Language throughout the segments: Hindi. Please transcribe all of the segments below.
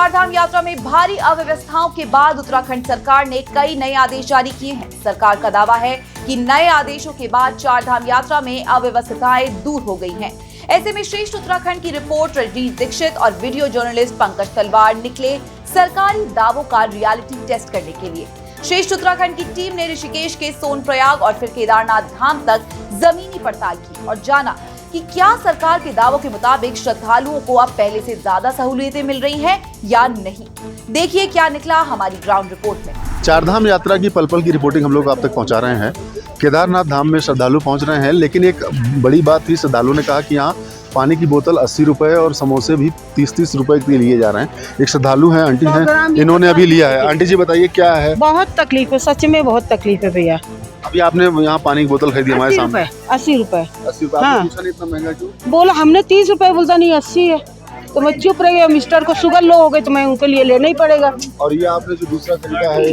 चारधाम यात्रा में भारी अव्यवस्थाओं के बाद उत्तराखंड सरकार ने कई नए आदेश जारी किए हैं। सरकार का दावा है कि नए आदेशों के बाद चारधाम यात्रा में अव्यवस्थाएं दूर हो गई हैं। ऐसे में श्रेष्ठ उत्तराखंड की रिपोर्टर रजनीश दीक्षित और वीडियो जर्नलिस्ट पंकज तलवार निकले सरकारी दावों का रियलिटी टेस्ट करने के लिए। श्रेष्ठ उत्तराखंड की टीम ने ऋषिकेश के सोनप्रयाग और फिर केदारनाथ धाम तक जमीनी पड़ताल की और जाना कि क्या सरकार के दावों के मुताबिक श्रद्धालुओं को अब पहले से ज्यादा सहूलियतें मिल रही हैं या नहीं। देखिए क्या निकला हमारी ग्राउंड रिपोर्ट में। चारधाम यात्रा की पल पल की रिपोर्टिंग हम लोग आप तक पहुंचा रहे हैं। केदारनाथ धाम में श्रद्धालु पहुंच रहे हैं, लेकिन एक बड़ी बात थी, श्रद्धालुओं ने कहा कि यहाँ पानी की बोतल 80 रुपए और समोसे भी 30-30 रुपए के लिए जा रहे हैं। एक श्रद्धालु हैं, आंटी हैं, इन्होंने अभी लिया है। आंटी जी बताइए क्या है। बहुत तकलीफ है, सच में बहुत तकलीफ है भैया। अभी आपने यहाँ पानी की बोतल खरीदी हमारे सामने 80 रुपए। 80 रुपए। हाँ। आपने पूछा नहीं इतना महंगा क्यों? बोला हमने 30 रुपए, बोलता नहीं 80 है। तो मैं चुप रह गया। मिस्टर को शुगर लो हो गई तो मैं उनके लिए लेना ही पड़ेगा। और ये आपने जो दूसरा खरीदा है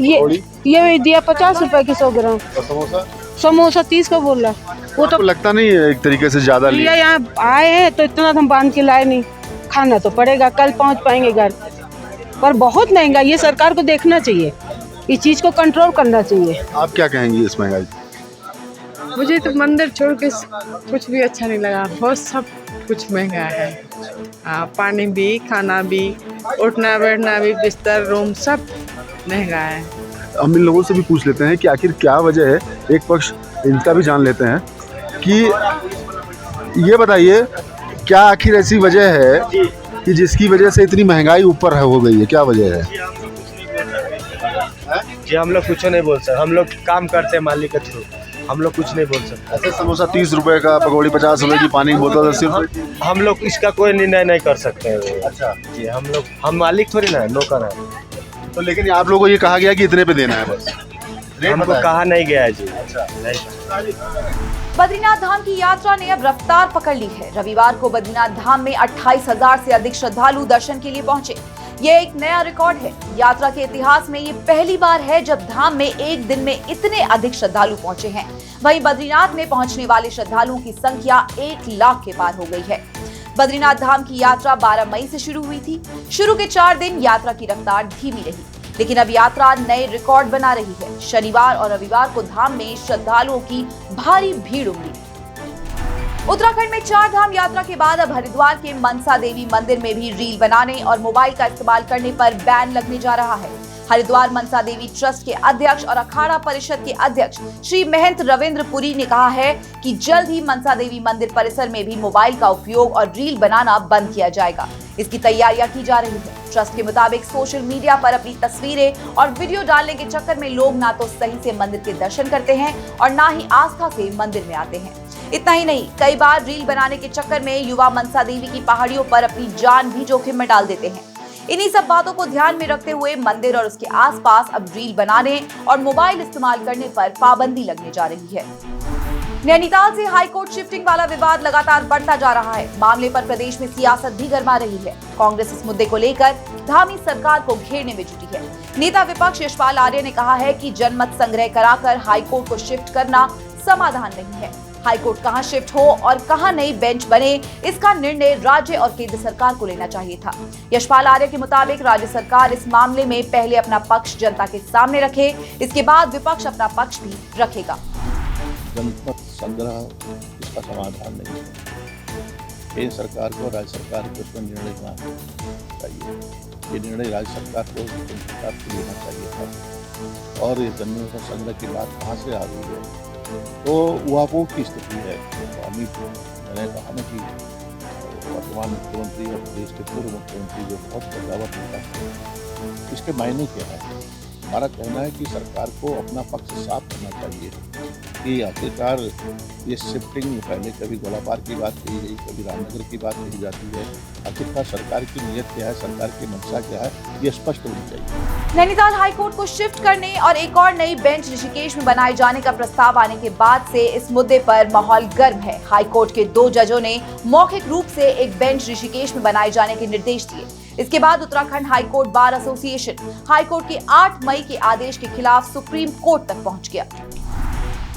ये दिया 50 रुपए की 100 ग्राम। और समोसा 30 का बोल रहा। वो तो लगता नहीं है एक तरीके से ज्यादा लिया। यहाँ आए हैं तो इतना हम बांध के लाए नहीं, खाना तो पड़ेगा, कल पहुँच पाएंगे घर। पर बहुत महंगा, ये सरकार को देखना चाहिए, इस चीज को कंट्रोल करना चाहिए। आप क्या कहेंगी इस महंगाई? मुझे तो मंदिर छोड़ के कुछ भी अच्छा नहीं लगा। बहुत सब कुछ महंगा है। पानी भी, खाना भी, उठना बैठना भी, बिस्तर, रूम सब महंगा है। हम इन लोगों से भी पूछ लेते हैं कि आखिर क्या वजह है, एक पक्ष इनका भी जान लेते हैं कि ये बताइए क्या आखिर ऐसी वजह है कि जिसकी वजह से इतनी महंगाई ऊपर हो गई है, क्या वजह है? जी हम लोग कुछ नहीं बोल सकते, हम लोग काम करते हैं मालिक के थ्रू, हम लोग कुछ नहीं बोल सकते। ऐसे समोसा 30 रुपए का, पकौड़ी 50 रुपए की, पानी की बोतल 80 रुपए। हम लोग इसका कोई निर्णय नहीं कर सकते हैं। अच्छा जी हम मालिक थोड़ी ना है, नौकर है। तो लेकिन आप लोगों को ये कहा गया कि इतने पे देना है बस, हमको कहा नहीं गया है जी। अच्छा नहीं। बद्रीनाथ धाम की यात्रा ने अब रफ्तार पकड़ ली है। रविवार को बद्रीनाथ धाम में 28,000 से अधिक श्रद्धालु दर्शन के लिए पहुंचे। ये एक नया रिकॉर्ड है। यात्रा के इतिहास में ये पहली बार है जब धाम में एक दिन में इतने अधिक श्रद्धालु पहुंचे हैं। वहीं बद्रीनाथ में पहुंचने वाले श्रद्धालुओं की संख्या 1 लाख के पार हो गई है। बद्रीनाथ धाम की यात्रा 12 मई से शुरू हुई थी। शुरू के 4 दिन यात्रा की रफ्तार धीमी रही, लेकिन अब यात्रा नए रिकॉर्ड बना रही है। शनिवार और रविवार को धाम में श्रद्धालुओं की भारी भीड़ उमड़ी। उत्तराखंड में चारधाम यात्रा के बाद अब हरिद्वार के मनसा देवी मंदिर में भी रील बनाने और मोबाइल का इस्तेमाल करने पर बैन लगने जा रहा है। हरिद्वार मनसा देवी ट्रस्ट के अध्यक्ष और अखाड़ा परिषद के अध्यक्ष श्री महंत रविंद्र पुरी ने कहा है कि जल्द ही मनसा देवी मंदिर परिसर में भी मोबाइल का उपयोग और रील बनाना बंद किया जाएगा। इसकी तैयारियां की जा रही है। ट्रस्ट के मुताबिक सोशल मीडिया पर अपनी तस्वीरें और वीडियो डालने के चक्कर में लोग ना तो सही से मंदिर के दर्शन करते हैं और ना ही आस्था से मंदिर में आते हैं। इतना ही नहीं, कई बार रील बनाने के चक्कर में युवा मनसा देवी की पहाड़ियों पर अपनी जान भी जोखिम में डाल देते हैं। इन्हीं सब बातों को ध्यान में रखते हुए मंदिर और उसके आसपास अब रील बनाने और मोबाइल इस्तेमाल करने पर पाबंदी लगने जा रही है। नैनीताल से हाईकोर्ट शिफ्टिंग वाला विवाद लगातार बढ़ता जा रहा है। मामले पर प्रदेश में सियासत भी गर्मा रही है। कांग्रेस इस मुद्दे को लेकर धामी सरकार को घेरने में जुटी है। नेता विपक्ष यशपाल आर्य ने कहा है कि जनमत संग्रह कराकर हाईकोर्ट को शिफ्ट करना समाधान नहीं है। हाईकोर्ट कहां शिफ्ट हो और कहां नई बेंच बने, इसका निर्णय राज्य और केंद्र सरकार को लेना चाहिए था। यशपाल आर्य के मुताबिक राज्य सरकार इस मामले में पहले अपना पक्ष जनता के सामने रखे, इसके बाद विपक्ष अपना पक्ष भी रखेगा। जनमत संग्रह इसका समाधान नहीं है। केंद्र सरकार को, राज्य सरकार को इसमें निर्णय लेना चाहिए। ये निर्णय राज्य सरकार को, केंद्र सरकार को लेना चाहिए था। और ये जनमत संग्रह की बात कहाँ से आ रही है? तो ऊहापोह की स्थिति है। तो अभी मैंने कहा ना कि वर्तमान मुख्यमंत्री और प्रदेश के पूर्व मुख्यमंत्री जो बहुत बगावत नेता है, इसके मायने क्या है? हमारा कहना है कि सरकार को अपना पक्ष साफ करना चाहिए कि आखिरकार ये शिफ्टिंग, पहले कभी गोलापार की बात कही गई, कभी रामनगर की बात कही जाती है। आखिरकार सरकार की नीयत क्या है, सरकार की मंशा क्या है, ये स्पष्ट होनी चाहिए। नैनीताल हाईकोर्ट को शिफ्ट करने और एक और नई बेंच ऋषिकेश में बनाए जाने का प्रस्ताव आने के बाद से इस मुद्दे पर माहौल गर्म है। हाईकोर्ट के 2 जजों ने मौखिक रूप से एक बेंच ऋषिकेश में बनाए जाने के निर्देश दिए। इसके बाद Uttarakhand high court bar association high court के 8 मई के आदेश के खिलाफ सुप्रीम कोर्ट तक पहुंच गया।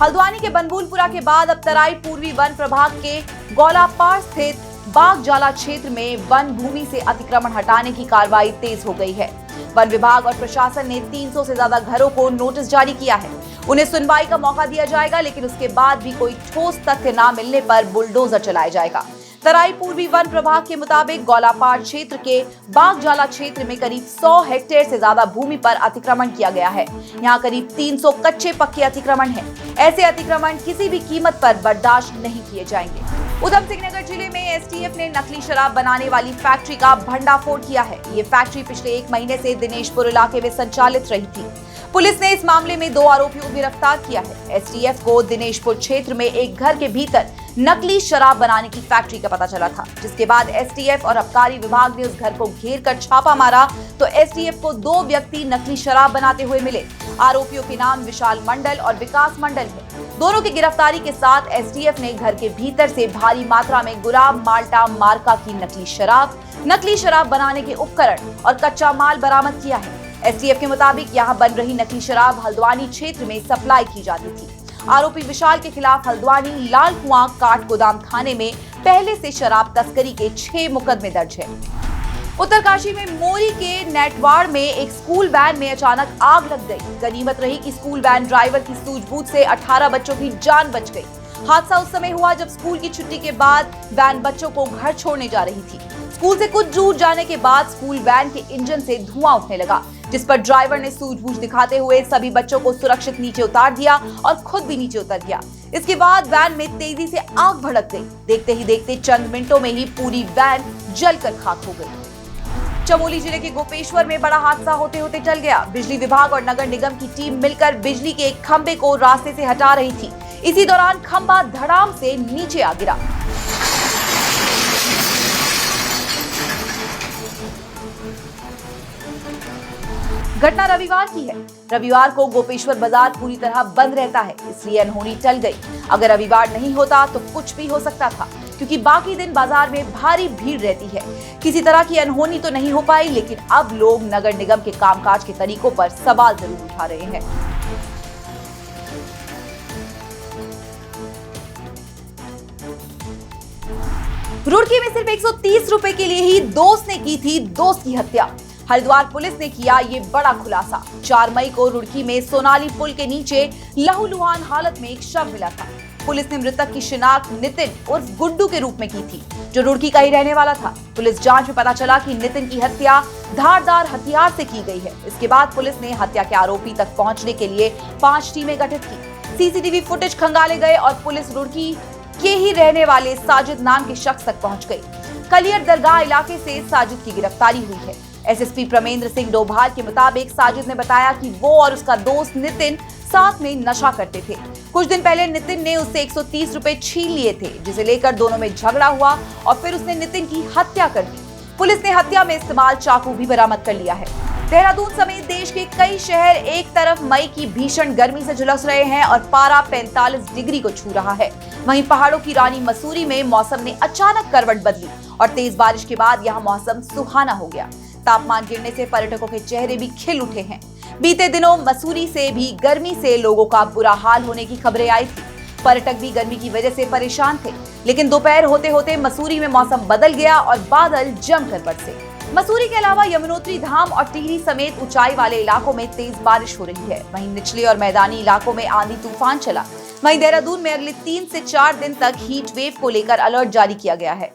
हल्द्वानी के बनबूलपुरा के बाद अब तराई पूर्वी वन प्रभाग के गौलापार स्थित बागजाला क्षेत्र में वन भूमि से अतिक्रमण हटाने की कार्रवाई तेज हो गई है। वन विभाग और प्रशासन ने 300 से ज्यादा घरों को नोटिस जारी किया है। उन्हें सुनवाई का मौका दिया जाएगा, लेकिन उसके बाद भी कोई ठोस तथ्य न मिलने पर बुलडोजर चलाया जाएगा। तराई पूर्वी वन प्रभाग के मुताबिक गौलापाड़ क्षेत्र के बागजाला क्षेत्र में करीब 100 हेक्टेयर से ज्यादा भूमि पर अतिक्रमण किया गया है। यहाँ करीब 300 कच्चे पक्के अतिक्रमण हैं। ऐसे अतिक्रमण किसी भी कीमत पर बर्दाश्त नहीं किए जाएंगे। उधम सिंह नगर जिले में एसटीएफ ने नकली शराब बनाने वाली फैक्ट्री का भंडाफोड़ किया है। ये फैक्ट्री पिछले 1 महीने से दिनेशपुर इलाके में संचालित रही थी। पुलिस ने इस मामले में 2 आरोपियों को गिरफ्तार किया है। एसटीएफ को दिनेशपुर क्षेत्र में एक घर के भीतर नकली शराब बनाने की फैक्ट्री का पता चला था, जिसके बाद एसटीएफ और आबकारी विभाग ने उस घर को घेर कर छापा मारा तो एसटीएफ को 2 व्यक्ति नकली शराब बनाते हुए मिले। आरोपियों के नाम विशाल मंडल और विकास मंडल है। दोनों की गिरफ्तारी के साथ एसटीएफ ने घर के भीतर से भारी मात्रा में गुलाब माल्टा मार्का की नकली शराब बनाने के उपकरण और कच्चा माल बरामद किया है। एसटीएफ के मुताबिक यहां बन रही नकली शराब हल्द्वानी क्षेत्र में सप्लाई की जाती थी। आरोपी विशाल के खिलाफ हल्द्वानी लाल कुआं काठ गोदाम थाने में पहले से शराब तस्करी के 6 मुकदमे दर्ज है। उत्तरकाशी में मोरी के नेटवाड़ में एक स्कूल वैन में अचानक आग लग गई। गनीमत रही कि स्कूल वैन ड्राइवर की सूझबूझ से 18 बच्चों की जान बच गई। हादसा उस समय हुआ जब स्कूल की छुट्टी के बाद वैन बच्चों को घर छोड़ने जा रही थी। स्कूल से कुछ दूर जाने के बाद स्कूल वैन के इंजन से धुआं उठने लगा, जिस पर ड्राइवर ने सूझबूझ दिखाते हुए सभी बच्चों को सुरक्षित नीचे उतार दिया और खुद भी नीचे उतर गया। इसके बाद वैन में तेजी से आग भड़क गई। देखते ही देखते चंद मिनटों में ही पूरी वैन जलकर खाक हो गई। चमोली जिले के गोपेश्वर में बड़ा हादसा होते होते टल गया। बिजली विभाग और नगर निगम की टीम मिलकर बिजली के एक खंभे को रास्ते से हटा रही थी। इसी दौरान खंभा धड़ाम से नीचे आ गिरा। घटना रविवार की है। रविवार को गोपेश्वर बाजार पूरी तरह बंद रहता है, इसलिए अनहोनी टल गई। अगर रविवार नहीं होता तो कुछ भी हो सकता था, क्योंकि बाकी दिन बाजार में भारी भीड़ रहती है। किसी तरह की अनहोनी तो नहीं हो पाई, लेकिन अब लोग नगर निगम के कामकाज के तरीकों पर सवाल जरूर उठा रहे हैं। रुड़की में सिर्फ 130 रुपए के लिए ही दोस्त ने की थी दोस्त की हत्या। हरिद्वार पुलिस ने किया ये बड़ा खुलासा। 4 मई को रुड़की में सोनाली पुल के नीचे लहूलुहान हालत में एक शव मिला था। पुलिस ने मृतक की शिनाख्त नितिन उर्फ गुड्डू के रूप में की थी, जो रुड़की का ही रहने वाला था। पुलिस जांच में पता चला कि नितिन की हत्या धारदार हथियार से की गई है। इसके बाद पुलिस ने हत्या के आरोपी तक पहुंचने के लिए 5 टीमें गठित की। सीसीटीवी फुटेज खंगाले गए और पुलिस रुड़की के ही रहने वाले साजिद नाम के शख्स तक पहुंच गई। कलियर दरगाह इलाके से साजिद की गिरफ्तारी हुई है। एसएसपी प्रमेंद्र सिंह डोभाल के मुताबिक साजिद ने बताया कि वो और उसका दोस्त नितिन साथ में नशा करते थे। कुछ दिन पहले नितिन ने उससे 130 रुपए छीन लिए थे, जिसे लेकर दोनों में झगड़ा हुआ और फिर उसने नितिन की हत्या कर दी। पुलिस ने हत्या में इस्तेमाल चाकू भी बरामद कर लिया है। देहरादून समेत देश के कई शहर एक तरफ मई की भीषण गर्मी से झुलस रहे हैं और पारा 45 डिग्री को छू रहा है। वहीं पहाड़ों की रानी मसूरी में मौसम ने अचानक करवट बदली और तेज बारिश के बाद यहाँ मौसम सुहाना हो गया। तापमान गिरने से पर्यटकों के चेहरे भी खिल उठे हैं। बीते दिनों मसूरी से भी गर्मी से लोगों का बुरा हाल होने की खबरें आई थी। पर्यटक भी गर्मी की वजह से परेशान थे, लेकिन दोपहर होते होते मसूरी में मौसम बदल गया और बादल जमकर बरसे। मसूरी के अलावा यमुनोत्री धाम और टिहरी समेत ऊंचाई वाले इलाकों में तेज बारिश हो रही है। वहीं निचले और मैदानी इलाकों में आंधी तूफान चला। वहीं देहरादून में अगले 3 से 4 दिन तक हीट वेव को लेकर अलर्ट जारी किया गया है।